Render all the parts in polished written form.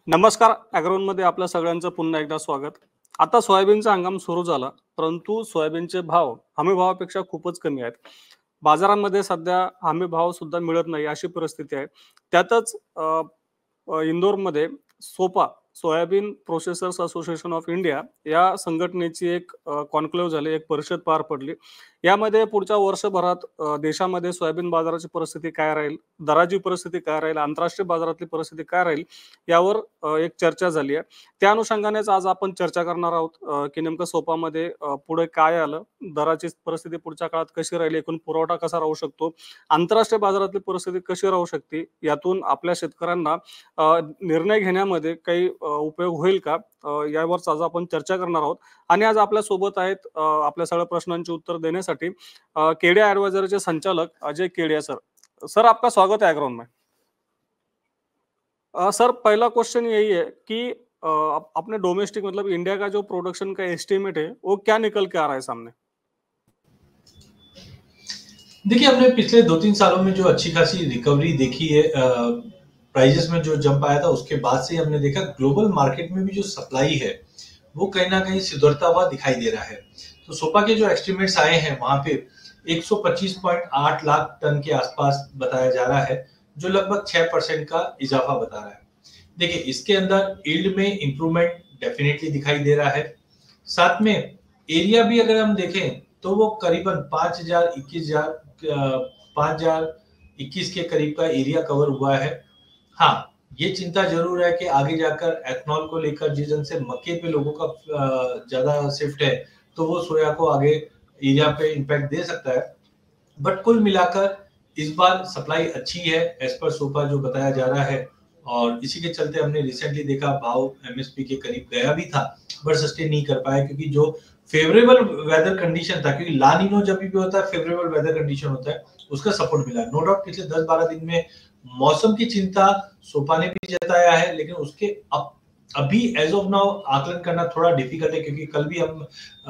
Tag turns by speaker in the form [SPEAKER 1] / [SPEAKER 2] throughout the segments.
[SPEAKER 1] नमस्कार. ॲग्रोनमध्ये आपल्या सगळ्यांचं पुन्हा एकदा स्वागत. आता सोयाबीनचा हंगाम सुरू झाला, परंतु सोयाबीनचे भाव हमीभावापेक्षा खूपच कमी आहेत. बाजारांमध्ये सध्या हमी सुद्धा मिळत नाही अशी परिस्थिती आहे. त्यातच इंदोरमध्ये SOPA soybean processors association of India या संघटनेची एक कॉन्क्लेव्ह झाली, एक परिषद पार पडली. यामध्ये पुढच्या वर्षभरात देशामध्ये सोयाबीन बाजाराची परिस्थिती काय राहील, दराची परिस्थिती काय राहील, आंतरराष्ट्रीय बाजारातली परिस्थिती काय राहील, यावर एक चर्चा झाली आहे. त्या अनुषंगानेच आज आपण चर्चा करणार आहोत की नेमकं सोपामध्ये पुढे काय आलं, दराची परिस्थिती पुढच्या काळात कशी राहील, एकूण पुरवठा कसा राहू शकतो, आंतरराष्ट्रीय बाजारातली परिस्थिती कशी राहू शकते, यातून आपल्या शेतकऱ्यांना निर्णय घेण्यामध्ये काही उपयोग होईल का, यावरच आज आपण चर्चा करणार आहोत. आणि आज आपल्या सोबत आहेत आपल्या सगळ्या प्रश्नांची उत्तर देण्यासाठी केडिया ॲडवायझरचे संचालक अजय केडिया सर. सर, आपका स्वागत है ॲग्रोन में. सर, पहला क्वेश्चन यही है कि अपने डोमेस्टिक मतलब इंडिया का जो प्रोडक्शन का एस्टिमेट है वो क्या निकल के आ रहा है सामने?
[SPEAKER 2] देखिए, हमने पिछले 2-3 सालों में जो अच्छी खासी रिकवरी देखी है, प्राइजेस में जो जंप आया था उसके बाद से हमने देखा ग्लोबल मार्केट में भी जो सप्लाई है वो कहीं ना कहीं सुधरता हुआ दिखाई दे रहा है। तो सोपा के जो एस्टिमेट्स आए हैं वहां पे 125.8 लाख टन के आसपास बताया जा रहा है, जो लगभग 6% का इजाफा बता रहा है। देखिए, इसके अंदर यील्ड में इंप्रूवमेंट डेफिनेटली दिखाई दे रहा है। साथ में एरिया भी अगर हम देखें तो वो करीबन 5021 के करीब का एरिया कवर हुआ है। हाँ, ये चिंता जरूर है कि आगे जाकर एथनॉल को लेकर जिस जन से मक्के पे लोगों का ज्यादा शिफ्ट है, तो वो सोया को आगे एरिया पे इम्पैक्ट दे सकता है। बट कुल मिलाकर इस बार सप्लाई अच्छी है एज पर सोपा जो बताया जा रहा है, और इसी के चलते हमने रिसेंटली देखा भाव एमएसपी के करीब गया भी था, बट सस्टेन नहीं कर पाया क्योंकि जो फेवरेबल वेदर कंडीशन था, क्योंकि लानिनो जब भी होता है फेवरेबल वेदर कंडीशन होता है, उसका सपोर्ट मिला। नो डाउट पिछले 10-12 दिन में मौसम की चिंता सोपा ने भी जताया है, लेकिन उसके अभी एज ऑफ नाउ आकलन करना थोड़ा डिफिकल्ट है, क्योंकि कल भी हम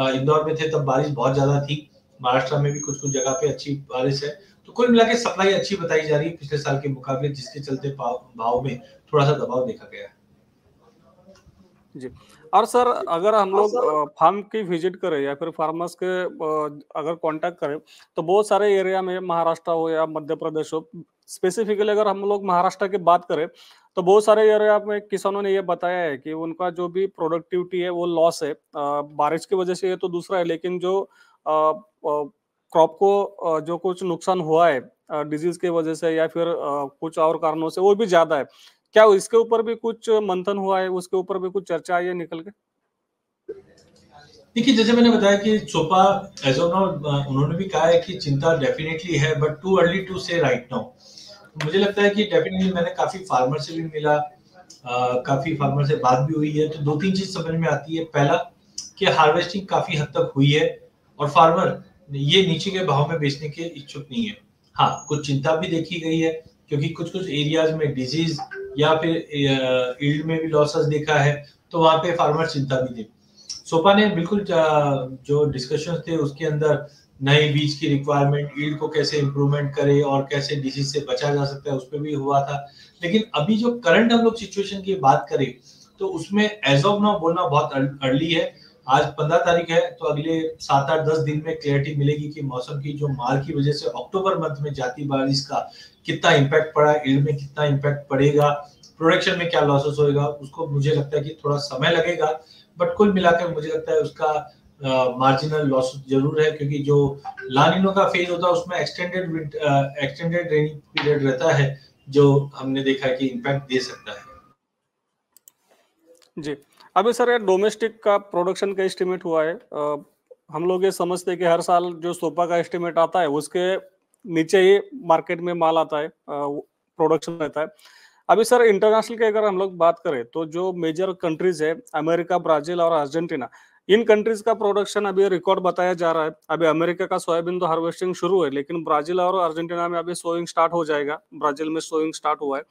[SPEAKER 2] इंदौर में थे तब बारिश बहुत ज्यादा थी। महाराष्ट्र में भी कुछ कुछ जगह पे अच्छी बारिश है। तो कुल मिला के सप्लाई अच्छी बताई जा रही है पिछले साल के मुकाबले, जिसके चलते भाव में थोड़ा सा दबाव देखा गया है।
[SPEAKER 1] जी। और सर, अगर हम लोग फार्म की विजिट करें या फिर फार्मर्स के अगर कांटेक्ट करें, तो बहुत सारे एरिया में महाराष्ट्र हो या मध्य प्रदेश हो, स्पेसिफिकली अगर हम लोग महाराष्ट्र की बात करें तो बहुत सारे एरिया में किसानों ने ये बताया है कि उनका जो भी प्रोडक्टिविटी है वो लॉस है। बारिश की वजह से ये तो दूसरा है, लेकिन जो क्रॉप को जो कुछ नुकसान हुआ है डिजीज की वजह से या फिर कुछ और कारणों से, वो भी ज्यादा है। क्या इसके ऊपर भी कुछ मंथन हुआ है, उसके ऊपर भी कुछ चर्चा आई है निकल के?
[SPEAKER 2] देखिए, जैसे मैंने बताया कि सोपा एज ऑफ नाउ उन्होंने भी कहा है कि चिंता डेफिनेटली है, बट टू अर्ली टू से राइट नाउ। मुझे लगता है कि डेफिनेटली मैंने काफी फार्मर से भी मिला, काफी फार्मर से बात भी हुई है, तो 2-3 चीज समझ में आती है। पहला कि हार्वेस्टिंग काफी हद तक हुई है और फार्मर ये नीचे के भाव में बेचने के इच्छुक नहीं है। हाँ, कुछ चिंता भी देखी गई है, क्योंकि कुछ कुछ एरियाज में डिजीज या फिर यील्ड में भी लॉसेस देखा है, तो वहां पे फार्मर चिंता भी थे। सोपा ने बिल्कुल जो डिस्कशन थे उसके अंदर नए बीज की रिक्वायरमेंट, यील्ड को कैसे इंप्रूवमेंट करे और कैसे डिजीज से बचा जा सकता है, उस पर भी हुआ था। लेकिन अभी जो करंट हम लोग सिचुएशन की बात करें तो उसमें एज ऑफ नाउ बोलना बहुत अर्ली है। आज 15 तारीख है, तो अगले 7-8-10 दिन में क्लैरिटी मिलेगी कि मौसम की जो मार की वजह से अक्टूबर मंथ में जाती बारिश का कितना इम्पैक्ट पड़ा, यील्ड में कितना इम्पैक्ट पड़ेगा, प्रोडक्शन में क्या लॉसेस होएगा, उसको मुझे लगता है कि थोड़ा समय लगेगा। बट कुल मिलाकर मुझे लगता है उसका मार्जिनल लॉस जरूर है, क्योंकि जो लानिनो का फेज होता है उसमें एक्सटेंडेड रेनी पीरियड रहता है, जो हमने देखा है कि इम्पैक्ट दे सकता है।
[SPEAKER 1] जी। अभी सर, ये डोमेस्टिक का प्रोडक्शन का एस्टिमेट हुआ है। हम लोग ये समझते हैं कि हर साल जो सोपा का एस्टिमेट आता है उसके नीचे ही मार्केट में माल आता है, प्रोडक्शन रहता है। अभी सर, इंटरनेशनल की अगर हम लोग बात करें तो जो मेजर कंट्रीज है, अमेरिका, ब्राजील और अर्जेंटीना, इन कंट्रीज का प्रोडक्शन अभी रिकॉर्ड बताया जा रहा है। अभी अमेरिका का सोयाबीन तो हार्वेस्टिंग शुरू है, लेकिन ब्राजील और अर्जेंटीना में अभी सोइंग स्टार्ट हो जाएगा। ब्राजील में सोइंग स्टार्ट हुआ है।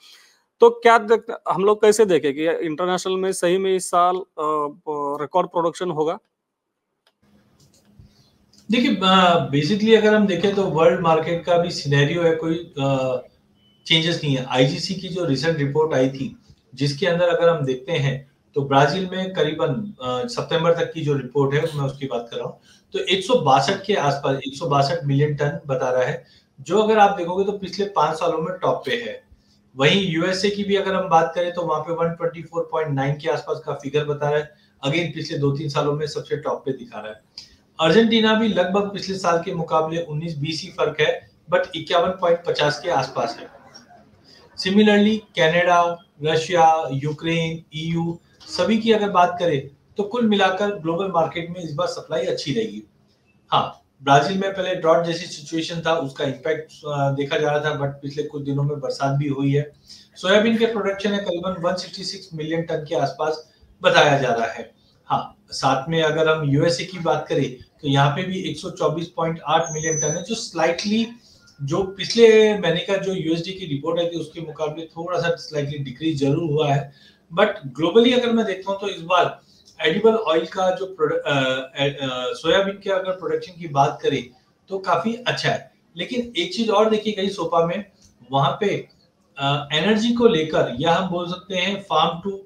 [SPEAKER 1] तो क्या हम लोग कैसे देखें कि इंटरनेशनल में सही में इस साल रिकॉर्ड प्रोडक्शन होगा?
[SPEAKER 2] देखिए, बेसिकली अगर हम देखें तो वर्ल्ड मार्केट का भी सिनेरियो है, कोई चेंजेस नहीं है। आईजीसी की जो रिसेंट रिपोर्ट आई थी जिसके अंदर अगर हम देखते हैं तो ब्राजील में करीबन सितंबर तक की जो रिपोर्ट है मैं उसकी बात कर रहा हूँ, तो 162 के आसपास 162 मिलियन टन बता रहा है, जो अगर आप देखोगे तो पिछले 5 सालों में टॉप पे है। वहीं यूएसए की भी अगर हम बात करें तो वहां पे 124.9 के आसपास का फिगर बता रहा है, अगेन पिछले 2-3 सालों में सबसे टॉप पे दिखा रहा है। अर्जेंटीना भी लगभग पिछले साल के मुकाबले 19-20 ही फर्क है, बट 51.50 के आसपास है। Similarly Canada, Russia, Ukraine, EU सभी की अगर बात करें तो कुल मिलाकर ग्लोबल मार्केट में इस बार सप्लाई अच्छी रहेगी। हाँ, ब्राजील में पहले ड्रॉट जैसी सिचुएशन था, उसका इम्पैक्ट देखा जा रहा था, बट पिछले कुछ दिनों में बरसात भी हुई है। सोयाबीन के प्रोडक्शन है करीबन 166 मिलियन टन के आसपास बताया जा रहा है। हाँ, साथ में अगर हम यूएसए की बात करें तो यहाँ पे भी 124.8 मिलियन टन है, जो स्लाइटली जो पिछले महीने का जो यूएसडी की रिपोर्ट आई थी उसके मुकाबले थोड़ा सा स्लाइटली डिक्रीज जरूर हुआ है। बट ग्लोबली अगर मैं देखता हूँ तो इस बार एडिबल ऑयल का जो सोयाबीन के अगर प्रोडक्शन की बात करें तो काफी अच्छा है। लेकिन एक चीज और देखी गई सोपा में, वहां पे एनर्जी को लेकर, या हम बोल सकते हैं फार्म टू,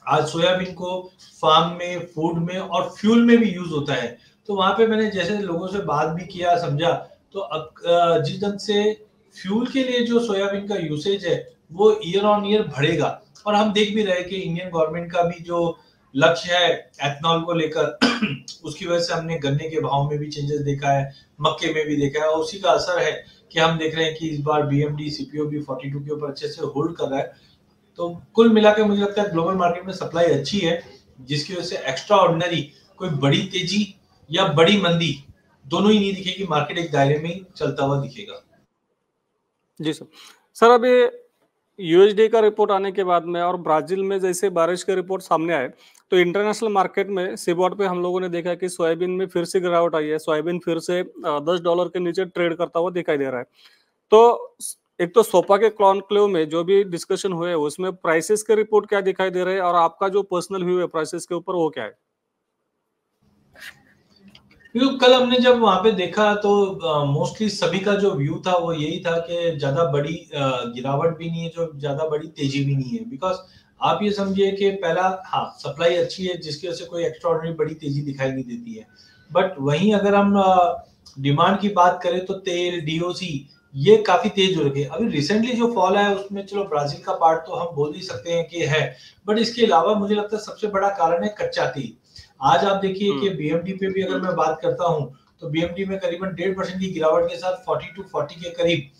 [SPEAKER 2] आज सोयाबीन को फार्म में, फूड में और फ्यूल में भी यूज होता है। तो वहां पे मैंने जैसे लोगों से बात भी किया, समझा, तो अब जिस ढंग से फ्यूल के लिए जो सोयाबीन का यूसेज है वो ईयर ऑन ईयर बढ़ेगा। और हम देख भी रहे कि इंडियन गवर्नमेंट का भी जो लक्ष्य है एथनॉल को लेकर उसकी वजह से हमने गन्ने के भाव में भी चेंजेस देखा है, मक्के में भी देखा है, और उसी का असर है कि हम देख रहे हैं कि इस बार बीएमडी सीपीओ भी 42 के ऊपर अच्छे से होल्ड कर रहा है। तो कुल मिलाकर मुझे लगता है ग्लोबल मार्केट में सप्लाई अच्छी है, जिसकी वजह से एक्स्ट्रा ऑर्डिनरी कोई बड़ी तेजी या बड़ी मंदी दोनों ही नहीं दिखेगी, मार्केट एक दायरे में ही चलता हुआ दिखेगा।
[SPEAKER 1] जी सर। सर, अभी यूएसडी का रिपोर्ट आने के बाद में और ब्राजील में जैसे बारिश के रिपोर्ट सामने आए, तो इंटरनेशनल मार्केट में सीबॉट पे हम लोगों ने देखा कि सोयाबीन में फिर से गिरावट आई है। सोयाबीन फिर से $10 के नीचे ट्रेड करता हुआ दिखाई दे रहा है। तो एक तो सोपा के कॉन्क्लेव में जो भी डिस्कशन हुए उसमें प्राइसेस के रिपोर्ट क्या दिखाई दे रहे हैं, और आपका जो पर्सनल व्यू है प्राइसेस के ऊपर वो क्या है?
[SPEAKER 2] कल हमने जब वहां पे देखा तो मोस्टली सभी का जो व्यू था वो यही था कि ज्यादा बड़ी गिरावट भी नहीं है, जो ज्यादा बड़ी तेजी भी नहीं है। बिकॉज आप ये समझिए कि पहला, हाँ, सप्लाई अच्छी है जिसकी वजह से कोई एक्स्ट्राऑर्डिनरी बड़ी तेजी दिखाई नहीं देती है। बट वहीं अगर हम डिमांड की बात करें तो तेल, डीओसी ये काफी तेज हो रखे हैं। अभी रिसेंटली जो फॉल है उसमें चलो ब्राजील का पार्ट तो हम बोल ही सकते हैं कि है, बट इसके अलावा मुझे लगता है सबसे बड़ा कारण है कच्चा तेल। आज आप देखिए कि बीएमडी पे भी अगर मैं बात करता हूं तो बीएमडी में करीबन 1.5% की गिरावट के साथ 40 to 40 के करीब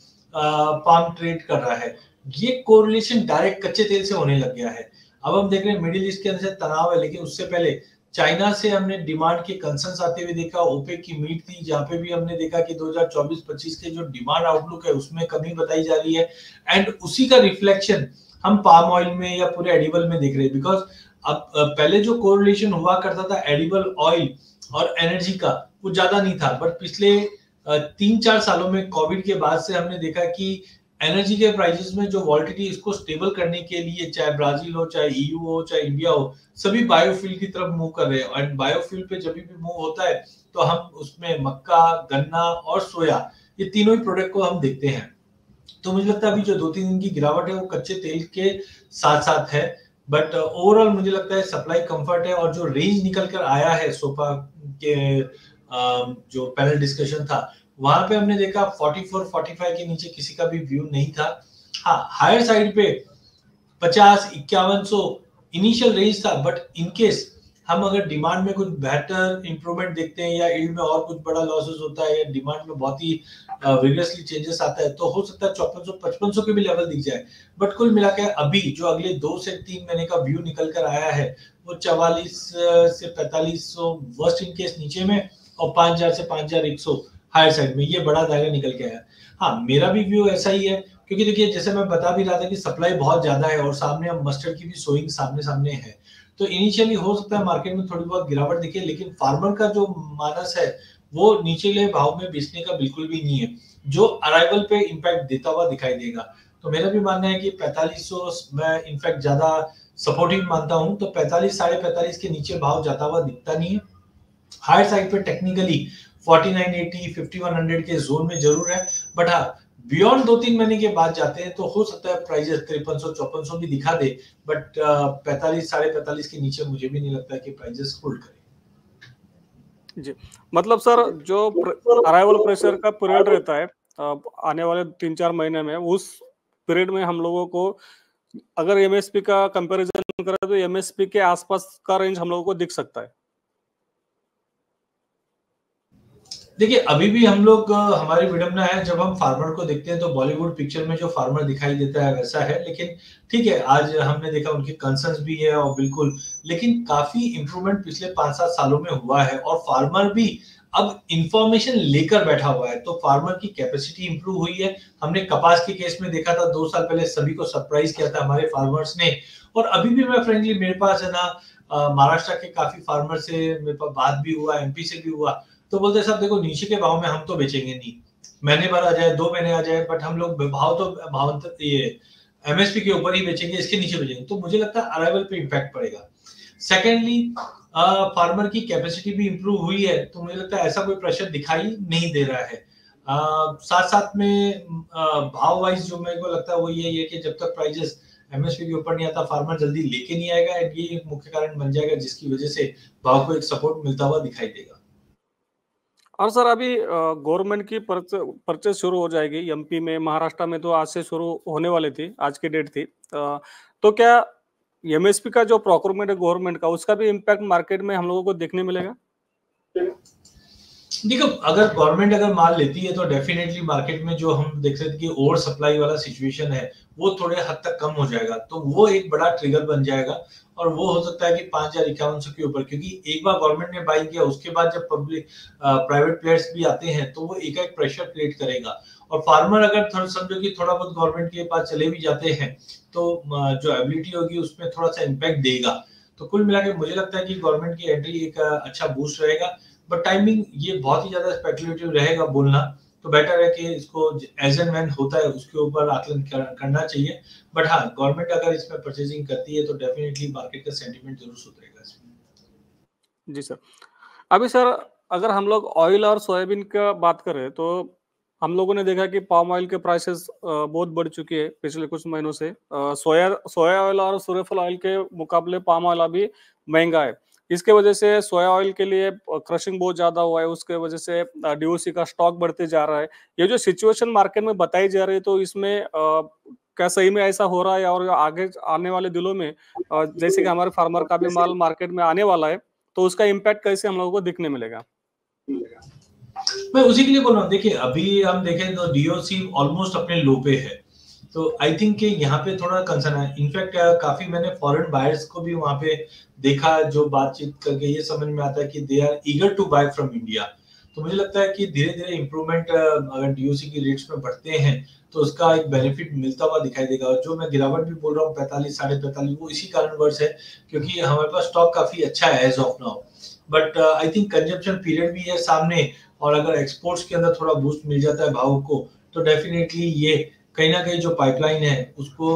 [SPEAKER 2] पाम ट्रेड कर रहा है। ये कोरिलेशन डायरेक्ट कच्चे तेल से होने लग गया है। अब हम देख रहे हैं मिडिल ईस्ट के अंदर से तनाव है, लेकिन उससे पहले चाइना से हमने डिमांड के कंसर्न्स आते हुए देखा। ओपेक की मीट थी जहां पे भी हमने देखा कि 2024-25 के जो डिमांड आउटलुक है उसमें कमी बताई जा रही है, एंड उसी का रिफ्लेक्शन हम पाम ऑयल में या पूरे एडिबल में देख रहे हैं। बिकॉज अब पहले जो कोरिलेशन हुआ करता था एडिबल ऑयल और एनर्जी का वो ज्यादा नहीं था, बट पिछले 3-4 सालों में कोविड के बाद से हमने देखा कि एनर्जी के प्राइसेस में जो वॉलिटिलिटी, इसको स्टेबल करने के लिए चाहे ब्राजील हो, चाहे ईयू हो, चाहे इंडिया हो, सभी बायोफ्यूल की तरफ मूव कर रहे हैं। एंड बायोफ्यूल पे जब भी मूव होता है तो हम उसमें मक्का, गन्ना और सोया, ये तीनों ही प्रोडक्ट को हम देखते हैं। तो मुझे लगता है अभी जो 2-3 दिन की गिरावट है वो कच्चे तेल के साथ साथ है, बट ओवरऑल मुझे लगता है सप्लाई कंफर्ट है। और जो रेंज निकल कर आया है सोपा के जो पैनल डिस्कशन था वहां पे हमने देखा 44-45 के नीचे किसी का भी व्यू नहीं था। हाँ, हायर साइड पे 50-5100 इनिशियल रेंज था, बट इनकेस हम अगर डिमांड में कुछ बेहतर इंप्रूवमेंट देखते हैं या यील्ड में और कुछ बड़ा लॉसेस होता है या डिमांड में बहुत ही विगरसली चेंजेस आता है तो हो सकता है 5400-5500 के भी लेवल दिख जाए। बट कुल मिलाकर अभी जो अगले 2 से 3 महीने का व्यू निकल कर आया है वो 44 से 4500 वर्स्ट इन केस नीचे में, और 5000 से 5100 हायर साइड में, ये बड़ा दायरा निकल के आया। हाँ, मेरा भी व्यू ऐसा ही है, क्योंकि देखिए जैसे मैं बता भी रहा था कि सप्लाई बहुत ज्यादा है और सामने अब मस्टर्ड की भी सोइंग सामने सामने है। तो इनिशियली हो सकता है मार्केट में थोड़ी बहुत गिरावट दिखे, लेकिन फार्मर का जो मानस है वो निचले भाव में बेचने का बिल्कुल भी नहीं है, जो अराइवल पे इंपैक्ट देता हुआ दिखाई देगा। तो मेरा भी मानना है कि 4500 मैं इनफैक्ट ज्यादा सपोर्टिव मानता हूं, तो 45-45.5 के नीचे भाव जाता हुआ दिखता नहीं है। हायर साइड पे टेक्निकली 4980, 5100 के जोन में जरूर है, बट हाँ, बियॉन्ड 2-3 महीने के बाद जाते हैं तो हो सकता है प्राइजेस 5300-5400 भी दिखा दे, बट 45 साढ़े 45 के नीचे मुझे भी नहीं लगता कि प्राइजेस होल्ड करें।
[SPEAKER 1] जी, मतलब सर जो अराइवल प्रेशर का पीरियड रहता है आने वाले 3-4 महीने में, उस पीरियड में हम लोगों को अगर एमएसपी का कंपैरिजन करें तो एमएसपी के आसपास का रेंज हम लोगों को दिख सकता है।
[SPEAKER 2] देखिए अभी भी हम लोग हमारी विडंबना है जब हम फार्मर को देखते हैं तो बॉलीवुड पिक्चर में जो फार्मर दिखाई देता है वैसा है, लेकिन ठीक है आज हमने देखा उनके कंसर्न्स भी है और बिल्कुल, लेकिन काफी इंप्रूवमेंट पिछले 5-7 सालों में हुआ है और फार्मर भी अब इंफॉर्मेशन लेकर बैठा हुआ है, तो फार्मर की कैपेसिटी इंप्रूव हुई है। हमने कपास के केस में देखा था 2 साल पहले सभी को सरप्राइज किया था हमारे फार्मर्स ने, और अभी भी मैं फ्रेंकली मेरे पास है ना महाराष्ट्र के काफी फार्मर से मेरे पास बात भी हुआ, एमपी से भी हुआ, तो बोलते हैं साहब देखो नीचे के भाव में हम तो बेचेंगे नहीं, महीने भर आ जाए 2 महीने आ जाए, बट हम लोग भाव तो भावांतर ये एमएसपी के ऊपर ही बेचेंगे, इसके नीचे बेचेंगे, तो मुझे लगता है अराइवल पे इम्पैक्ट पड़ेगा। सेकेंडली फार्मर की कैपेसिटी भी इंप्रूव हुई है, तो मुझे लगता है ऐसा कोई प्रेशर दिखाई नहीं दे रहा है। साथ साथ में भाव वाइज जो मेरे को लगता है वो यही है कि जब तक प्राइजेस एमएसपी के ऊपर नहीं आता फार्मर जल्दी लेके नहीं आएगा, एंड ये एक मुख्य कारण बन जाएगा जिसकी वजह से भाव को एक सपोर्ट मिलता हुआ दिखाई देगा।
[SPEAKER 1] और सर अभी गवर्नमेंट की परचेज शुरू हो जाएगी एमपी में, महाराष्ट्र में तो आज से शुरू होने वाली थी, आज की डेट थी। तो क्या एमएसपी का जो प्रोक्योरमेंट है गवर्नमेंट का, उसका भी इम्पैक्ट मार्केट में हम लोगों को देखने मिलेगा?
[SPEAKER 2] देखो अगर गवर्नमेंट अगर माल लेती है तो डेफिनेटली मार्केट में जो हम देख सकते हैं कि ओवर सप्लाई वाला सिचुएशन है वो थोड़े हद तक कम हो जाएगा, तो वो एक बड़ा ट्रिगर बन जाएगा और वो हो सकता है कि 5,5100 के ऊपर, क्योंकि एक बार गवर्नमेंट ने बाई किया उसके बाद जब पब्लिक प्राइवेट प्लेयर्स भी आते हैं तो वो एक प्रेशर क्रिएट करेगा, और फार्मर अगर थोड़ा समझो कि थोड़ा बहुत गवर्नमेंट के पास चले भी जाते हैं तो जो एबिलिटी होगी उसमें थोड़ा सा इम्पैक्ट देगा। तो कुल मिला के मुझे लगता है कि गवर्नमेंट की एंट्री एक अच्छा बूस्ट रहेगा, बट टाइमिंग ये बहुत ही ज्यादा स्पेकुलेटिव रहेगा बोलना, तो बेटर है कि इसको एज एंड व्हेन होता है उसके ऊपर आकलन करना चाहिए। बट हाँ गवर्नमेंट अगर इसमें परचेजिंग करती है तो डेफिनेटली मार्केट का सेंटीमेंट जरूर सुधरेगा इसमें।
[SPEAKER 1] जी सर। अभी सर अगर हम लोग ऑयल और सोयाबीन का बात करें तो हम लोगों ने देखा कि पाम ऑयल के प्राइसेस बहुत बढ़ चुके हैं पिछले कुछ महीनों से। सोया सोया ऑयल और सूर्यफूल ऑयल के मुकाबले पाम ऑयल अभी महंगा है। इसके वजह से सोया ऑयल के लिए क्रशिंग बहुत ज्यादा हुआ है, उसके वजह से डीओसी का स्टॉक बढ़ते जा रहा है। ये जो सिचुएशन मार्केट में बताई जा रही है, तो इसमें क्या सही में ऐसा हो रहा है? और आगे आने वाले दिनों में जैसे कि हमारे फार्मर का भी माल मार्केट में आने वाला है, तो उसका इम्पैक्ट कैसे हम लोगों को दिखने मिलेगा?
[SPEAKER 2] मैं उसी के लिए बोल रहा हूँ, देखिए अभी हम देखें तो डीओसी ऑलमोस्ट अपने लो पे है, तो आई थिंक कि यहाँ पे थोड़ा कंसर्न है। इनफैक्ट काफी मैंने फॉरेन बायर्स को भी वहां पे देखा, जो बातचीत करके ये समझ में आता है कि they are eager to buy from India. तो मुझे लगता है कि धीरे धीरे इंप्रूवमेंट अगर डीओसी की रेट्स में बढ़ते हैं तो उसका एक बेनिफिट मिलता हुआ दिखाई देगा, और जो मैं गिरावट भी बोल रहा हूँ 45 साढ़े 45 वो इसी कारणवश है क्योंकि हमारे पास स्टॉक काफी अच्छा है as of now, but I think consumption period भी है सामने, और अगर एक्सपोर्ट्स के अंदर थोड़ा बूस्ट मिल जाता है भाव को तो डेफिनेटली ये कहीं ना कहीं जो पाइपलाइन है उसको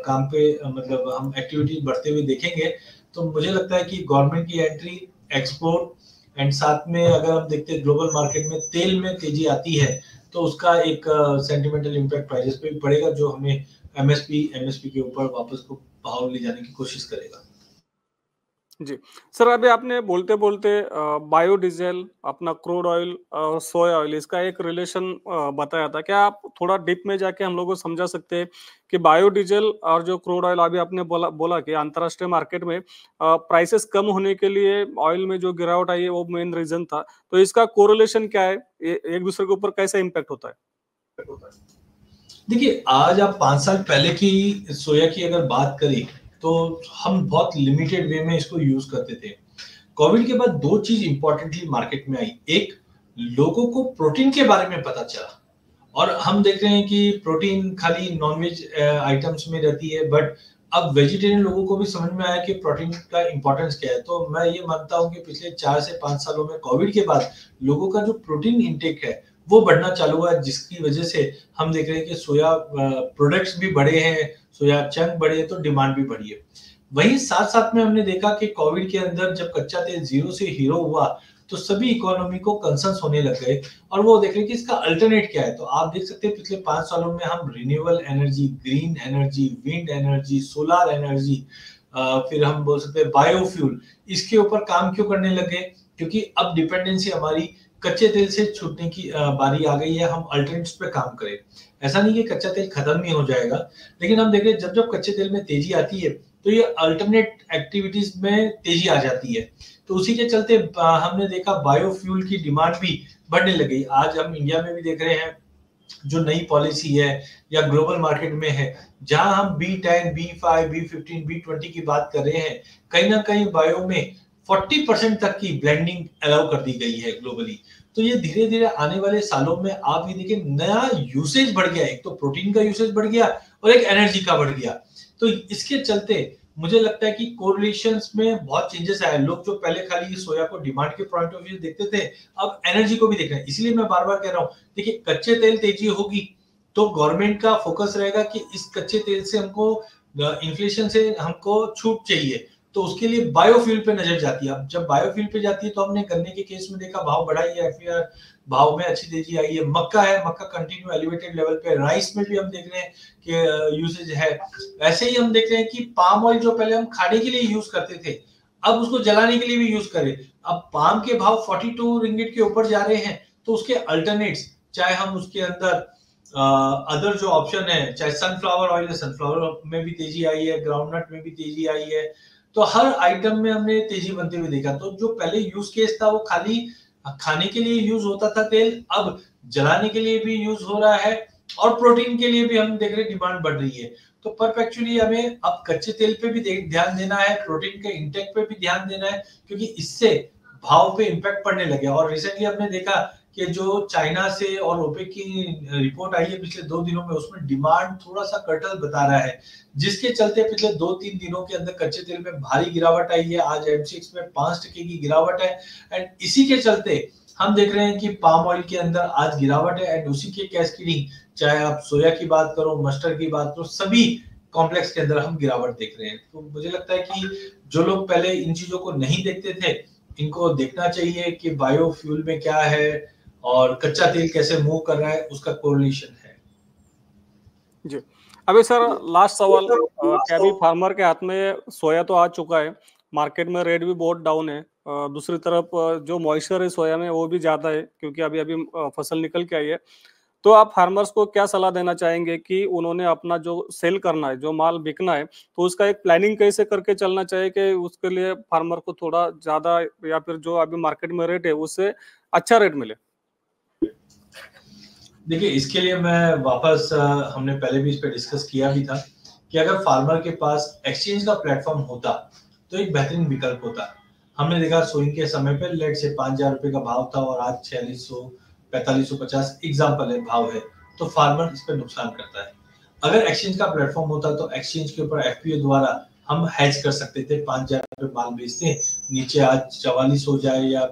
[SPEAKER 2] काम पे मतलब हम एक्टिविटी बढ़ते हुए देखेंगे। तो मुझे लगता है कि गवर्नमेंट की एंट्री, एक्सपोर्ट एंड साथ में अगर हम देखते हैं ग्लोबल मार्केट में तेल में तेजी आती है तो उसका एक सेंटिमेंटल इम्पैक्ट प्राइसेस पे भी पड़ेगा, जो हमें एमएसपी के ऊपर वापस को भाव ले जाने की कोशिश करेगा।
[SPEAKER 1] जी। सर अभी आपने बोलते-बोलते बायोडीज़ल, अपना क्रूड ऑयल और सोया ऑयल इसका एक रिलेशन बताया था। क्या आप थोड़ा डीप में जाके हम लोगों को समझा सकते हैं कि बायोडीज़ल और जो क्रूड ऑयल अभी आपने बोला बोला कि अंतर्राष्ट्रीय मार्केट में प्राइसेस कम होने के लिए ऑयल में जो गिरावट आई है वो मेन रीज़न था। तो इसका कोरिलेशन क्या है? ये एक दूसरे के ऊपर कैसा इम्पैक्ट होता है?
[SPEAKER 2] देखिए आज आप 5 साल पहले की सोया की अगर बात करें तो हम बहुत लिमिटेड वे में इसको यूज करते थे। कोविड के बाद दो चीज इंपॉर्टेंटली मार्केट में आई, एक लोगों को प्रोटीन के बारे में पता चला, और हम देख रहे हैं कि प्रोटीन खाली नॉनवेज आइटम्स में रहती है, बट अब वेजिटेरियन लोगों को भी समझ में आया कि प्रोटीन का इंपॉर्टेंस क्या है। तो मैं ये मानता हूँ कि पिछले 4 से 5 सालों में कोविड के बाद लोगों का जो प्रोटीन इंटेक है वो बढ़ना चालू हुआ है, जिसकी वजह से हम देख रहे हैं कि सोया प्रोडक्ट्स भी बढ़े हैं, सोया चंक बढ़े हैं, तो डिमांड भी बढ़ी है। वहीं साथ साथ में हमने देखा कि कोविड के अंदर जब कच्चा तेल जीरो से हीरो हुआ तो सभी इकोनॉमी को कंसर्न्स होने लग गए और वो देख रहे कि इसका अल्टरनेट क्या है। तो आप देख सकते हैं पिछले 5 सालों में हम renewable energy, green energy, wind energy, solar energy, फिर हम बोल सकते हैं बायोफ्यूल, इसके ऊपर काम क्यों करने लगे? क्योंकि अब डिपेंडेंसी हमारी कच्चे तेल से छूटने की बारी आ गई है, हम अल्टरनेट्स पे काम करें। ऐसा नहीं कि कच्चा तेल खत्म ही हो जाएगा, लेकिन हम देख रहे हैं जब जब कच्चे तेल में तेजी आती है तो ये अल्टरनेट एक्टिविटीज में तेजी आ जाती है। तो उसी के चलते हमने देखा बायोफ्यूल की डिमांड भी बढ़ने लगी। आज हम इंडिया में भी देख रहे हैं जो नई पॉलिसी है या ग्लोबल मार्केट में है, जहां हम B10, B5, B15, B20 की बात कर रहे हैं, कहीं ना कहीं बायो में 40% तक की ब्लेंडिंग अलाउ कर दी गई है ग्लोबली। तो ये धीरे धीरे आने वाले सालों में आप ये देखिए नया यूसेज बढ़ गया, एक तो प्रोटीन का यूसेज बढ़ गया और एक एनर्जी का बढ़ गया। तो इसके चलते मुझे लगता है कि कोरिलेशंस में बहुत चेंजेस आए। लोग जो पहले खाली सोया को डिमांड के पॉइंट ऑफ व्यू देखते थे, अब एनर्जी को भी देख रहे हैं। इसलिए मैं बार बार कह रहा हूँ, देखिए कच्चे तेल तेजी होगी तो गवर्नमेंट का फोकस रहेगा कि इस कच्चे तेल से हमको इन्फ्लेशन से हमको छूट चाहिए, तो उसके लिए बायोफ्यूल पे नजर जाती है। अब जब बायोफ्यूल पे जाती है तो हमने गन्ने के केस में देखा भाव बढ़ा ही है, फिर भाव में अच्छी तेजी आई है। मक्का है, मक्का कंटिन्यू एलिवेटेड लेवल पे, राइस में भी हम देख रहे हैं कि यूसेज है। ऐसे ही हम देख रहे हैं कि पाम ऑयल जो पहले हम खाने के लिए यूज करते थे, अब उसको जलाने के लिए भी यूज करें। अब पाम के भाव 42 रिंगिट के ऊपर जा रहे हैं, तो उसके अल्टरनेट्स, चाहे हम उसके अंदर अदर जो ऑप्शन है, चाहे सनफ्लावर ऑयल है, सनफ्लावर में भी तेजी आई है, ग्राउंडनट में भी तेजी आई है। तो हर आइटम में हमने तेजी बनते हुए देखा। तो जो पहले यूज केस था वो खाली खाने के लिए यूज होता था तेल, अब जलाने के लिए भी यूज हो रहा है और प्रोटीन के लिए भी हम देख रहे डिमांड बढ़ रही है। तो परफेक्चुअली हमें अब कच्चे तेल पे भी ध्यान देना है, प्रोटीन के इंटेक पे भी ध्यान देना है, क्योंकि इससे भाव पे इम्पैक्ट पड़ने लगे। और रिसेंटली हमने देखा कि जो चाइना से और ओपेक की रिपोर्ट आई है पिछले 2 दिनों में, उसमें डिमांड थोड़ा सा कर्टल बता रहा है, जिसके चलते पिछले 2-3 दिनों के अंदर कच्चे तेल में भारी गिरावट आई है। आज M6 में 5% की गिरावट है एंड इसी के चलते हम देख रहे हैं कि पाम ऑयल के अंदर आज गिरावट है एंड उसी के कैस्केडिंग, चाहे आप सोया की बात करो, मस्टर्ड की बात करो, सभी कॉम्प्लेक्स के अंदर हम गिरावट देख रहे हैं। तो मुझे लगता है कि जो लोग पहले इन चीजों को नहीं देखते थे, इनको देखना चाहिए कि बायोफ्यूल में क्या है और कच्चा तेल कैसे मूव कर रहा है, उसका कोरिलेशन है।
[SPEAKER 1] जी। अभी सर लास्ट सवाल, क्या अभी फार्मर के हाथ में सोया तो आ चुका है, मार्केट में रेट भी बहुत डाउन है, दूसरी तरफ जो मॉइस्चर है सोया में वो भी ज्यादा है क्योंकि अभी अभी फसल निकल के आई है। तो आप फार्मर्स को क्या सलाह देना चाहेंगे कि उन्होंने अपना जो सेल करना है, जो माल बिकना है, तो उसका एक प्लानिंग कैसे करके चलना चाहिए कि उसके लिए फार्मर को थोड़ा ज्यादा या फिर जो अभी मार्केट में रेट है उससे अच्छा रेट मिले?
[SPEAKER 2] देखिए इसके लिए मैं वापस हमने पहले भी इस पे डिस्कस किया भी था कि अगर फार्मर के पास एक्सचेंज का प्लेटफॉर्म होता तो एक बेहतरीन विकल्प होता। हमने देखा सोइंग के समय पे लेट से 5,000 रुपए का भाव था और आज 4600 4550 एग्जाम्पल है भाव है, तो फार्मर इस पे नुकसान करता है। अगर एक्सचेंज का प्लेटफॉर्म होता तो एक्सचेंज के ऊपर FPO द्वारा हम हेज कर सकते थे। 5,000 रुपए माल बेचते हैं, नीचे आज 44 हो जाए या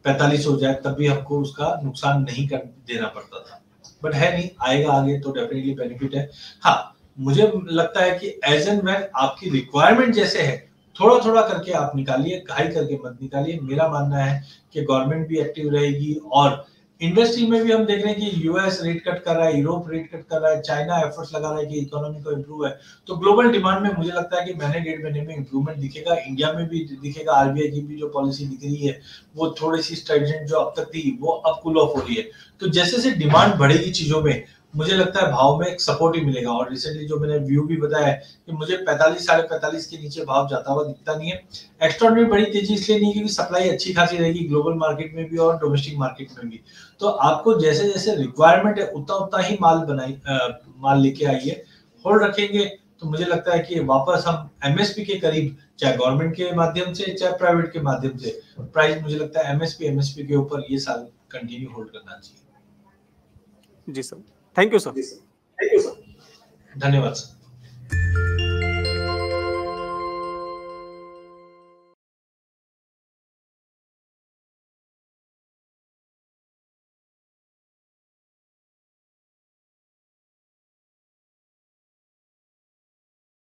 [SPEAKER 2] 45 हो जाए, तब भी हमको उसका नुकसान नहीं कर देना पड़ता था। बट है नहीं, आएगा आगे तो डेफिनेटली बेनिफिट है। हाँ, मुझे लगता है कि एज एंड व्हेन आपकी रिक्वायरमेंट जैसे है, थोड़ा थोड़ा करके आप निकालिए, घाई करके मत निकालिए। मेरा मानना है कि गवर्नमेंट भी एक्टिव रहेगी और इंडस्ट्री में भी हम देख रहे हैं कि यूएस रेट कट कर रहा है, यूरोप रेट कट कर रहा है, चाइना एफर्ट्स लगा रहा है कि इकोनॉमी को इम्प्रूव है। तो ग्लोबल डिमांड में मुझे लगता है कि महीने 1.5 महीने में इम्प्रूवमेंट दिखेगा। इंडिया में भी दिखेगा। आरबीआई की भी जो पॉलिसी दिख रही है वो थोड़ी सी स्ट्राइडेंट जो अब तक थी वो अब कूल ऑफ हो रही है। तो जैसे जैसे डिमांड बढ़ेगी चीजों में, मुझे लगता है भाव में एक सपोर्ट ही मिलेगा। और रिसेंटली जो मैंने व्यू भी बताया कि मुझे 45 साढ़े 45 के नीचे भाव जाता हुआ दिखता नहीं है। एक्सट्राऑर्डिनरी बड़ी तेजी इसलिए नहीं क्योंकि सप्लाई अच्छी खासी रहेगी ग्लोबल मार्केट में भी और डोमेस्टिक मार्केट में भी। तो आपको जैसे जैसे रिक्वायरमेंट है उतना उतना ही माल लेके आइए। होल्ड रखेंगे तो मुझे लगता है कि वापस हम एमएसपी के करीब, चाहे गवर्नमेंट के माध्यम से चाहे प्राइवेट के माध्यम से, प्राइस मुझे लगता है एमएसपी के ऊपर ये साल कंटिन्यू होल्ड करना चाहिए।
[SPEAKER 1] जी सर, थैंक यू सर।
[SPEAKER 2] धन्यवाद सर।